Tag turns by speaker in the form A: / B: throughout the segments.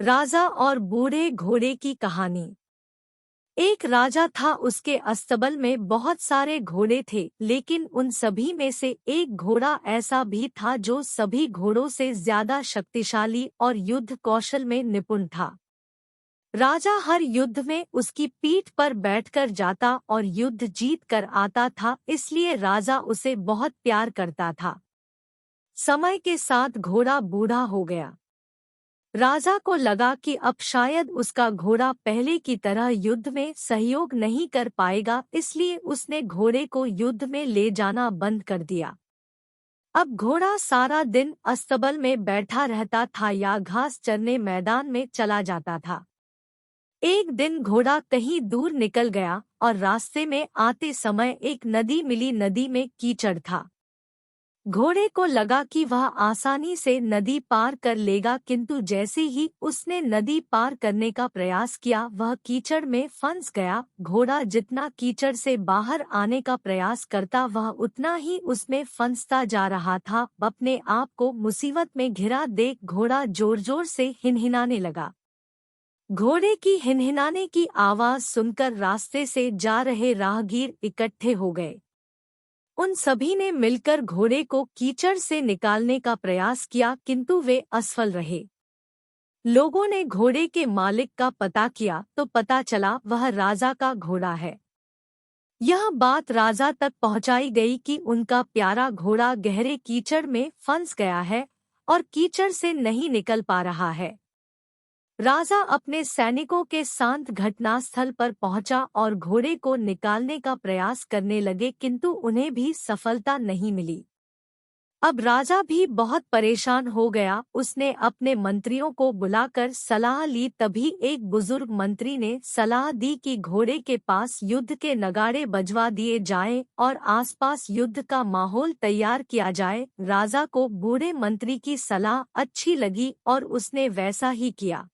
A: राजा और बूढ़े घोड़े की कहानी। एक राजा था, उसके अस्तबल में बहुत सारे घोड़े थे, लेकिन उन सभी में से एक घोड़ा ऐसा भी था जो सभी घोड़ों से ज्यादा शक्तिशाली और युद्ध कौशल में निपुण था। राजा हर युद्ध में उसकी पीठ पर बैठकर जाता और युद्ध जीत कर आता था, इसलिए राजा उसे बहुत प्यार करता था। समय के साथ घोड़ा बूढ़ा हो गया। राजा को लगा कि अब शायद उसका घोड़ा पहले की तरह युद्ध में सहयोग नहीं कर पाएगा, इसलिए उसने घोड़े को युद्ध में ले जाना बंद कर दिया। अब घोड़ा सारा दिन अस्तबल में बैठा रहता था या घास चरने मैदान में चला जाता था। एक दिन घोड़ा कहीं दूर निकल गया और रास्ते में आते समय एक नदी मिली। नदी में कीचड़ था। घोड़े को लगा कि वह आसानी से नदी पार कर लेगा, किंतु जैसे ही उसने नदी पार करने का प्रयास किया वह कीचड़ में फंस गया। घोड़ा जितना कीचड़ से बाहर आने का प्रयास करता वह उतना ही उसमें फंसता जा रहा था। अपने आप को मुसीबत में घिरा देख घोड़ा जोर जोर से हिनहिनाने लगा। घोड़े की हिनहिनाने की आवाज सुनकर रास्ते से जा रहे राहगीर इकट्ठे हो गए। उन सभी ने मिलकर घोड़े को कीचड़ से निकालने का प्रयास किया, किंतु वे असफल रहे। लोगों ने घोड़े के मालिक का पता किया तो पता चला वह राजा का घोड़ा है। यह बात राजा तक पहुंचाई गई कि उनका प्यारा घोड़ा गहरे कीचड़ में फंस गया है और कीचड़ से नहीं निकल पा रहा है। राजा अपने सैनिकों के साथ घटनास्थल पर पहुंचा और घोड़े को निकालने का प्रयास करने लगे, किंतु उन्हें भी सफलता नहीं मिली। अब राजा भी बहुत परेशान हो गया। उसने अपने मंत्रियों को बुलाकर सलाह ली। तभी एक बुजुर्ग मंत्री ने सलाह दी कि घोड़े के पास युद्ध के नगाड़े बजवा दिए जाएं और आसपास युद्ध का माहौल तैयार किया जाए। राजा को बूढ़े मंत्री की सलाह अच्छी लगी और उसने वैसा ही किया।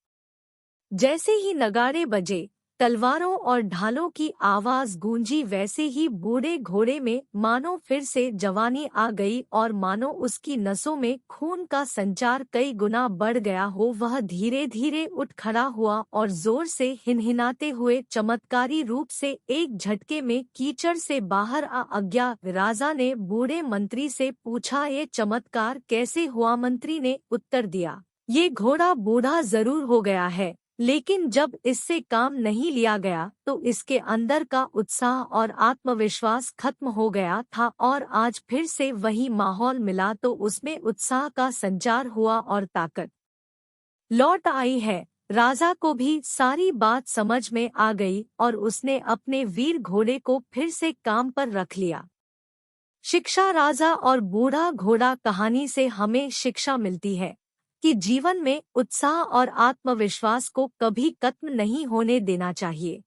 A: जैसे ही नगाड़े बजे, तलवारों और ढालों की आवाज गूंजी, वैसे ही बूढ़े घोड़े में मानो फिर से जवानी आ गई और मानो उसकी नसों में खून का संचार कई गुना बढ़ गया हो। वह धीरे धीरे उठ खड़ा हुआ और जोर से हिनहिनाते हुए चमत्कारी रूप से एक झटके में कीचड़ से बाहर आ गया। राजा ने बूढ़े मंत्री से पूछा, ये चमत्कार कैसे हुआ? मंत्री ने उत्तर दिया, ये घोड़ा बूढ़ा जरूर हो गया है, लेकिन जब इससे काम नहीं लिया गया तो इसके अंदर का उत्साह और आत्मविश्वास खत्म हो गया था और आज फिर से वही माहौल मिला तो उसमें उत्साह का संचार हुआ और ताकत लौट आई है। राजा को भी सारी बात समझ में आ गई और उसने अपने वीर घोड़े को फिर से काम पर रख लिया। शिक्षा। राजा और बूढ़ा घोड़ा कहानी से हमें शिक्षा मिलती है कि जीवन में उत्साह और आत्मविश्वास को कभी खत्म नहीं होने देना चाहिए।